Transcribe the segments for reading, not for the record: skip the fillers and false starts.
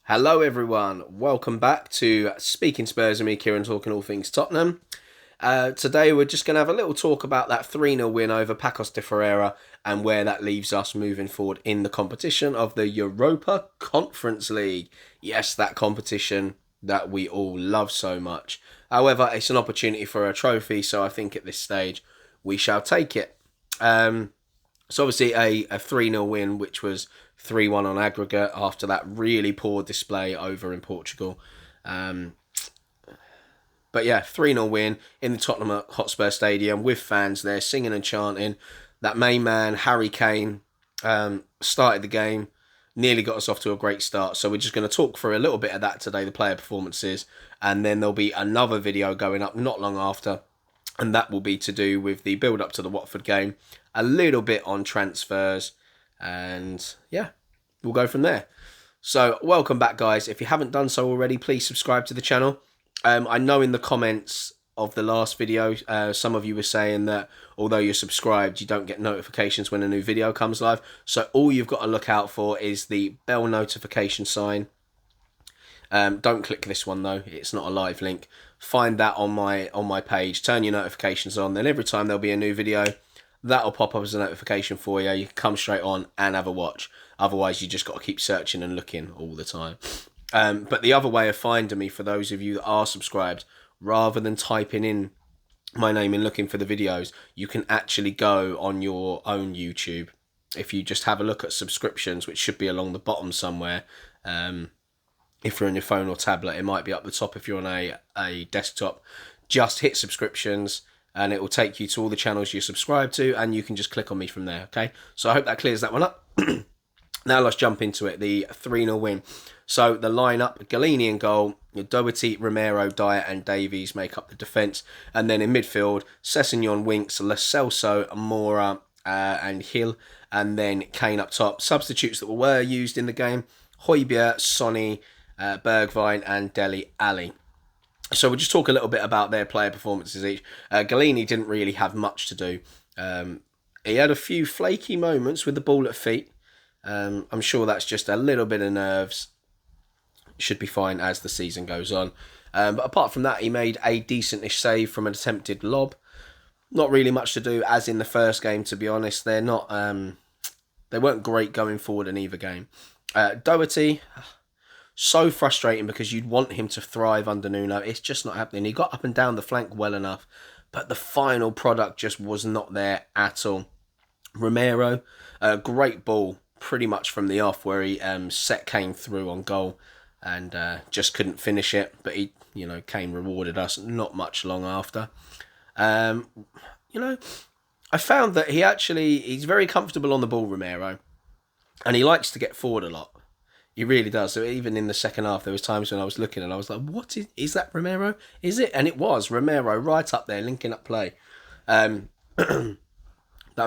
Hello everyone, welcome back to Speaking Spurs and me, Kieran, talking all things Tottenham. Today we're just going to have a little talk about that 3-0 win over Pacos de Ferreira and where that leaves us moving forward in the competition of the Europa Conference League. Yes, that competition that we all love so much. However, it's an opportunity for a trophy, so I think at this stage we shall take it. It's obviously a 3-0 win, which was 3-1 on aggregate after that really poor display over in Portugal. But yeah, 3-0 win in the Tottenham Hotspur Stadium with fans there singing and chanting. That main man, Harry Kane, started the game, nearly got us off to a great start. So we're just going to talk through a little bit of that today, the player performances. And then there'll be another video going up not long after. And that will be to do with the build-up to the Watford game, a little bit on transfers, and yeah, we'll go from there. So welcome back, guys. If you haven't done so already, please subscribe to the channel. I know in the comments of the last video, some of you were saying that although you're subscribed, you don't get notifications when a new video comes live. So all you've got to look out for is the bell notification sign. Don't click this one though, it's not a live link. Find that on my page, turn your notifications on, then every time there'll be a new video, that'll pop up as a notification for you. You can come straight on and have a watch. Otherwise, you just got to keep searching and looking all the time. But the other way of finding me, for those of you that are subscribed, rather than typing in my name and looking for the videos, you can actually go on your own YouTube. If you just have a look at subscriptions, which should be along the bottom somewhere, if you're on your phone or tablet, it might be up the top if you're on a desktop. Just hit subscriptions and it will take you to all the channels you're subscribed to, and you can just click on me from there, okay? So I hope that clears that one up. Now let's jump into it, the 3-0 win. So the lineup, Galini in goal, Doherty, Romero, Dyer and Davies make up the defence. And then in midfield, Sessegnon, Winks, Lo Celso, Mora and Hill. And then Kane up top. Substitutes that were used in the game, Højbjerg, Sonny, Bergwijn and Dele Alli. So we'll just talk a little bit about their player performances each. Galini didn't really have much to do. He had a few flaky moments with the ball at feet. I'm sure that's just a little bit of nerves. Should be fine as the season goes on. But apart from that, he made a decentish save from an attempted lob. Not really much to do, as in the first game, to be honest. They weren't great going forward in either game. Doherty, so frustrating because you'd want him to thrive under Nuno. It's just not happening. He got up and down the flank well enough, but the final product just was not there at all. Romero, great ball pretty much from the off where he set Kane through on goal and just couldn't finish it. But Kane rewarded us not much long after. I found that he's very comfortable on the ball, Romero, and he likes to get forward a lot. He really does. So even in the second half, there was times when I was looking and I was like, what is that Romero? Is it? And it was Romero right up there, linking up play. That'll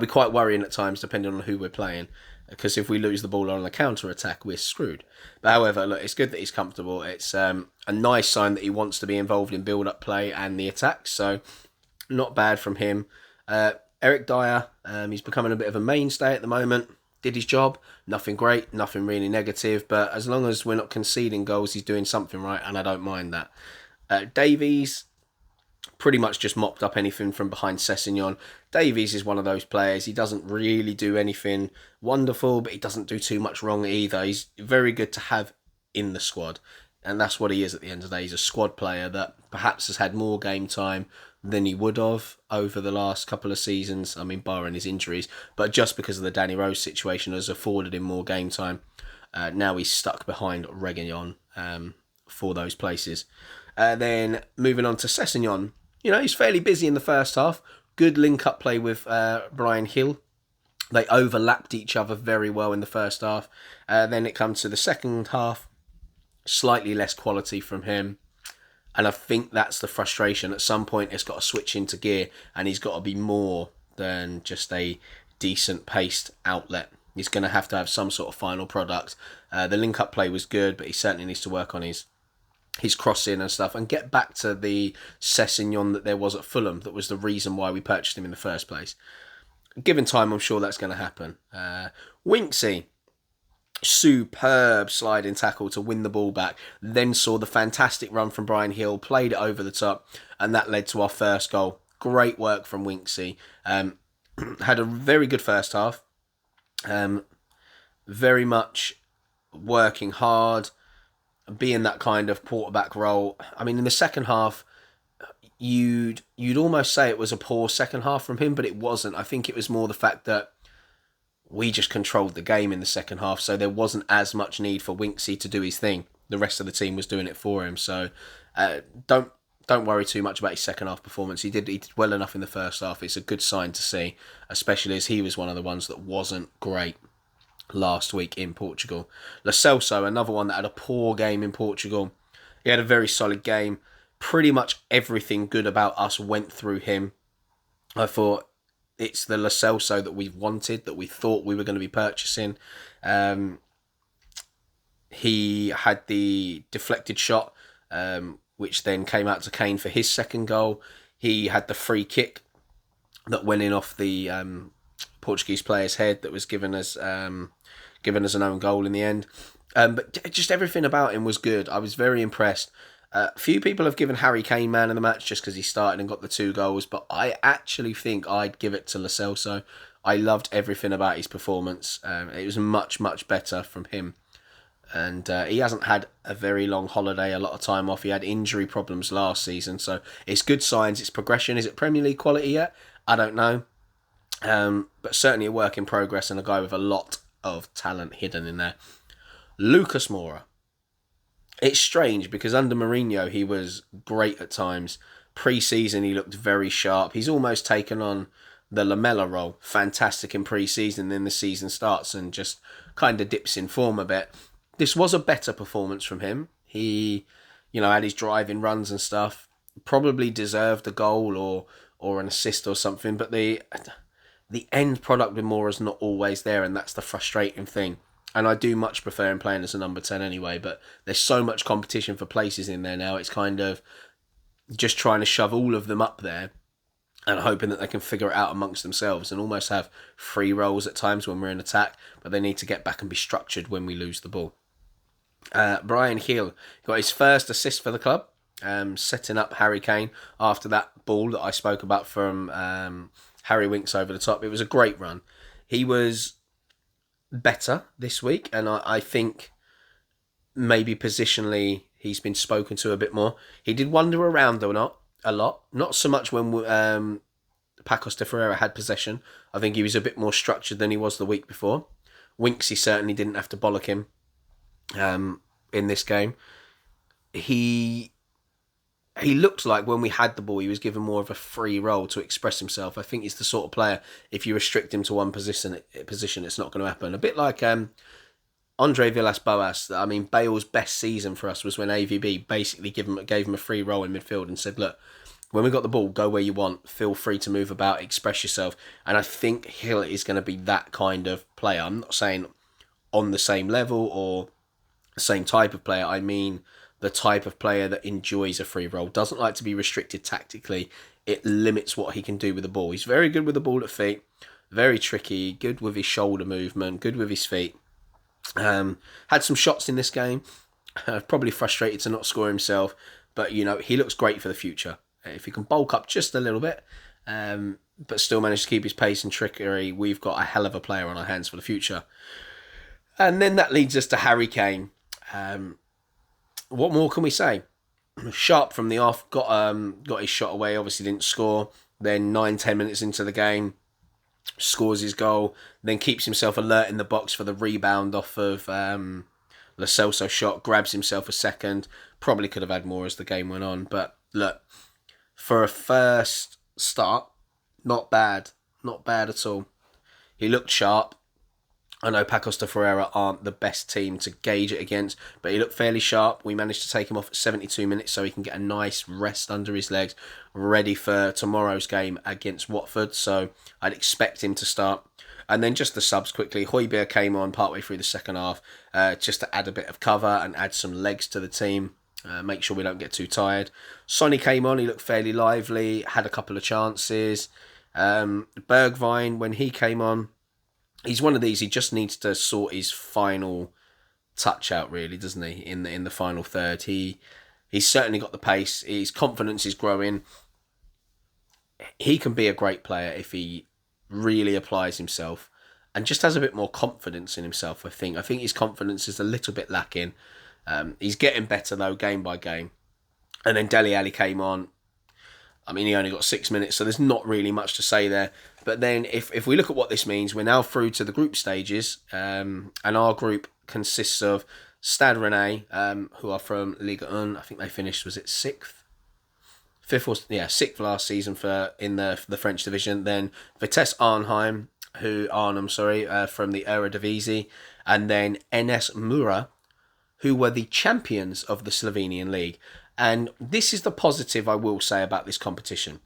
be quite worrying at times, depending on who we're playing. Because if we lose the ball on a counter-attack, we're screwed. But however, look, it's good that he's comfortable. It's a nice sign that he wants to be involved in build-up play and the attacks. So not bad from him. Eric Dyer, he's becoming a bit of a mainstay at the moment. Did his job, nothing great, nothing really negative, but as long as we're not conceding goals, he's doing something right, and I don't mind that. Davies pretty much just mopped up anything from behind Sessegnon. Davies is one of those players, he doesn't really do anything wonderful, but he doesn't do too much wrong either. He's very good to have in the squad, and that's what he is at the end of the day. He's a squad player that perhaps has had more game time than he would have over the last couple of seasons. I mean, barring his injuries, but just because of the Danny Rose situation has afforded him more game time. Now he's stuck behind Reguilon for those places. Then moving on to Sessegnon, he's fairly busy in the first half. Good link-up play with Bryan Hill. They overlapped each other very well in the first half. Then it comes to the second half, slightly less quality from him. And I think that's the frustration. At some point, it's got to switch into gear, and he's got to be more than just a decent paced outlet. He's going to have some sort of final product. The link-up play was good, but he certainly needs to work on his crossing and stuff and get back to the Sessegnon that there was at Fulham. That was the reason why we purchased him in the first place. Given time, I'm sure that's going to happen. Winksy, Superb sliding tackle to win the ball back. Then saw the fantastic run from Brian Hill, played it over the top, and that led to our first goal. Great work from Winksy. Had a very good first half. Very much working hard, being that kind of quarterback role. I mean, in the second half, you'd almost say it was a poor second half from him, but it wasn't. I think it was more the fact that we just controlled the game in the second half, so there wasn't as much need for Winksy to do his thing. The rest of the team was doing it for him. So don't worry too much about his second half performance. He did well enough in the first half. It's a good sign to see, especially as he was one of the ones that wasn't great last week in Portugal. Lo Celso, another one that had a poor game in Portugal. He had a very solid game. Pretty much everything good about us went through him. I thought it's the Lo Celso that we wanted, that we thought we were going to be purchasing. He had the deflected shot, which then came out to Kane for his second goal. He had the free kick that went in off the Portuguese player's head that was given as an own goal in the end. But just everything about him was good. I was very impressed. Few people have given Harry Kane man of the match just because he started and got the 2 goals, but I actually think I'd give it to Lo Celso. I loved everything about his performance. It was much, much better from him. And he hasn't had a very long holiday, a lot of time off. He had injury problems last season, so it's good signs, it's progression. Is it Premier League quality yet? I don't know. But certainly a work in progress and a guy with a lot of talent hidden in there. Lucas Moura. It's strange because under Mourinho he was great at times. Pre-season he looked very sharp. He's almost taken on the Lamella role. Fantastic in pre-season, then the season starts and just kind of dips in form a bit. This was a better performance from him. He, had his driving runs and stuff. Probably deserved a goal or an assist or something, but the end product with Moura's not always there, and that's the frustrating thing. And I do much prefer him playing as a number 10 anyway, but there's so much competition for places in there now. It's kind of just trying to shove all of them up there and hoping that they can figure it out amongst themselves and almost have free roles at times when we're in attack, but they need to get back and be structured when we lose the ball. Brian Hill got his first assist for the club, setting up Harry Kane after that ball that I spoke about from Harry Winks over the top. It was a great run. He was better this week, and I think maybe positionally he's been spoken to a bit more. He did wander around though, a lot. Not so much when Pacos de Ferreira had possession. I think he was a bit more structured than he was the week before. Winksy certainly didn't have to bollock him in this game. He looked like when we had the ball, he was given more of a free role to express himself. I think he's the sort of player, if you restrict him to one position, it's not going to happen. A bit like Andre Villas-Boas. I mean, Bale's best season for us was when AVB basically gave him a free role in midfield and said, look, when we got the ball, go where you want, feel free to move about, express yourself. And I think Hill is going to be that kind of player. I'm not saying on the same level or the same type of player. I mean the type of player that enjoys a free role, doesn't like to be restricted tactically. It limits what he can do with the ball. He's very good with the ball at feet, very tricky, good with his shoulder movement, good with his feet. Had some shots in this game, probably frustrated to not score himself, but he looks great for the future. If he can bulk up just a little bit, but still manage to keep his pace and trickery, we've got a hell of a player on our hands for the future. And then that leads us to Harry Kane. What more can we say? Sharp from the off, got his shot away, obviously didn't score. Then 9-10 minutes into the game, scores his goal, then keeps himself alert in the box for the rebound off of Lo Celso shot, grabs himself a second. Probably could have had more as the game went on, but look, for a first start, not bad at all. He looked sharp. I know Pacos de Ferreira aren't the best team to gauge it against, but he looked fairly sharp. We managed to take him off at 72 minutes so he can get a nice rest under his legs, ready for tomorrow's game against Watford. So I'd expect him to start. And then just the subs quickly. Højbjerg came on partway through the second half just to add a bit of cover and add some legs to the team. Make sure we don't get too tired. Sonny came on. He looked fairly lively, had a couple of chances. Bergwijn, when he came on, he's one of these. He just needs to sort his final touch out, really, doesn't he? In the final third, he's certainly got the pace. His confidence is growing. He can be a great player if he really applies himself and just has a bit more confidence in himself. I think his confidence is a little bit lacking. He's getting better though, game by game. And then Dele Alli came on. I mean, he only got 6 minutes, so there's not really much to say there. But then if we look at what this means, we're now through to the group stages. And our group consists of Stade Rennais, who are from Ligue 1. I think they finished, was it 6th? Sixth last season in the French division. Then Vitesse Arnhem, from the Eredivisie. And then NS Mura, who were the champions of the Slovenian league. And this is the positive I will say about this competition.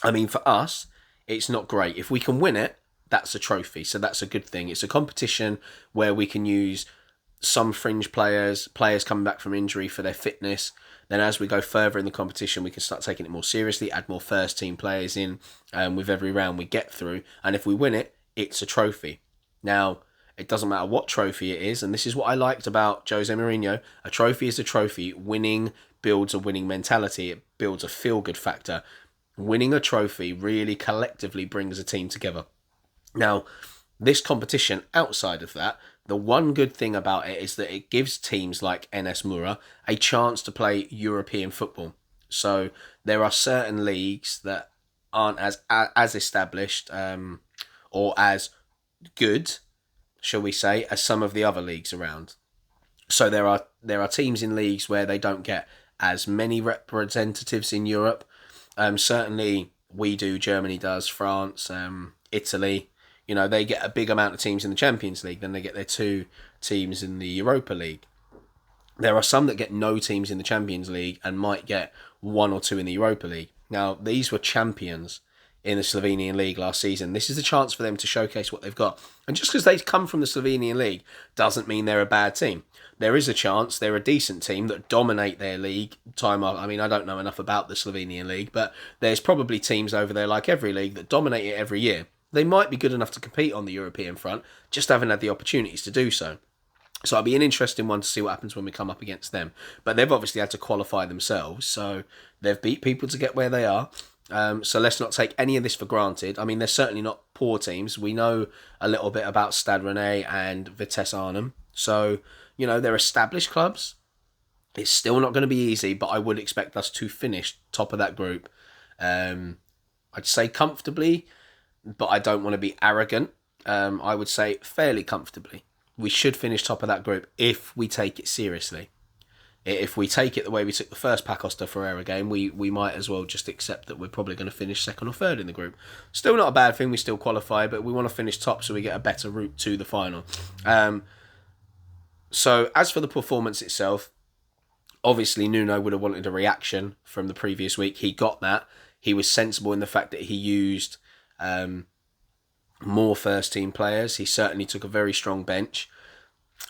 I mean, for us, it's not great. If we can win it, that's a trophy. So that's a good thing. It's a competition where we can use some fringe players coming back from injury for their fitness. Then as we go further in the competition, we can start taking it more seriously, add more first team players in with every round we get through. And if we win it, it's a trophy. Now, it doesn't matter what trophy it is, and this is what I liked about Jose Mourinho. A trophy is a trophy. Winning builds a winning mentality. It builds a feel-good factor. Winning a trophy really collectively brings a team together. Now, this competition, outside of that, the one good thing about it is that it gives teams like NS Mura a chance to play European football. So there are certain leagues that aren't as established or as good, shall we say, as some of the other leagues around. So there are teams in leagues where they don't get as many representatives in Europe. Certainly we do, Germany does, France, Italy. You know, they get a big amount of teams in the Champions League, then they get their 2 teams in the Europa League. There are some that get no teams in the Champions League and might get 1 or 2 in the Europa League. Now, these were champions in the Slovenian League last season. This is a chance for them to showcase what they've got. And just because they come from the Slovenian League doesn't mean they're a bad team. There is a chance they're a decent team that dominate their league time up. I mean, I don't know enough about the Slovenian League, but there's probably teams over there, like every league, that dominate it every year. They might be good enough to compete on the European front, just haven't had the opportunities to do so. So it'll be an interesting one to see what happens when we come up against them. But they've obviously had to qualify themselves, so they've beat people to get where they are. So let's not take any of this for granted. I mean, they're certainly not poor teams. We know a little bit about Stade Rennais and Vitesse Arnhem. So, you know, they're established clubs. It's still not going to be easy, but I would expect us to finish top of that group. I'd say comfortably, but I don't want to be arrogant. I would say fairly comfortably. We should finish top of that group if we take it seriously. If we take it the way we took the first Pacos de Ferreira game, we might as well just accept that we're probably going to finish second or third in the group. Still not a bad thing, we still qualify, but we want to finish top so we get a better route to the final. So as for the performance itself, obviously Nuno would have wanted a reaction from the previous week. He got that. He was sensible in the fact that he used more first team players. He certainly took a very strong bench.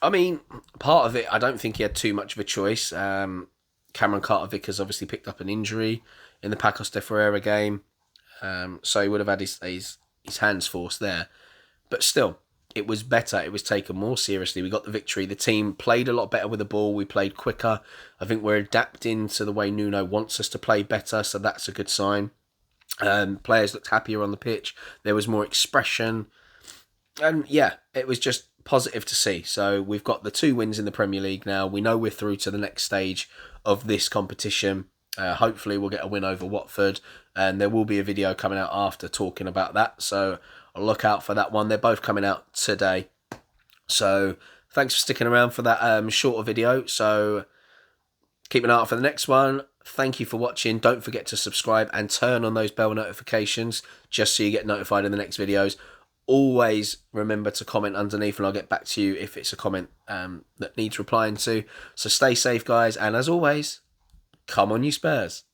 I mean, part of it, I don't think he had too much of a choice. Cameron Carter-Vickers obviously picked up an injury in the Pacos de Ferreira game, so he would have had his hands forced there. But still, it was better. It was taken more seriously. We got the victory. The team played a lot better with the ball. We played quicker. I think we're adapting to the way Nuno wants us to play better, so that's a good sign. Players looked happier on the pitch. There was more expression. And yeah, it was just positive to see. So we've got the 2 wins in the Premier League now. We know we're through to the next stage of this competition. Hopefully we'll get a win over Watford, and there will be a video coming out after talking about that. So I'll look out for that one. They're both coming out today. So thanks for sticking around for that shorter video. So keep an eye out for the next one. Thank you for watching. Don't forget to subscribe and turn on those bell notifications just so you get notified in the next videos. Always remember to comment underneath and I'll get back to you if it's a comment that needs replying to. So stay safe, guys. And as always, come on you Spurs.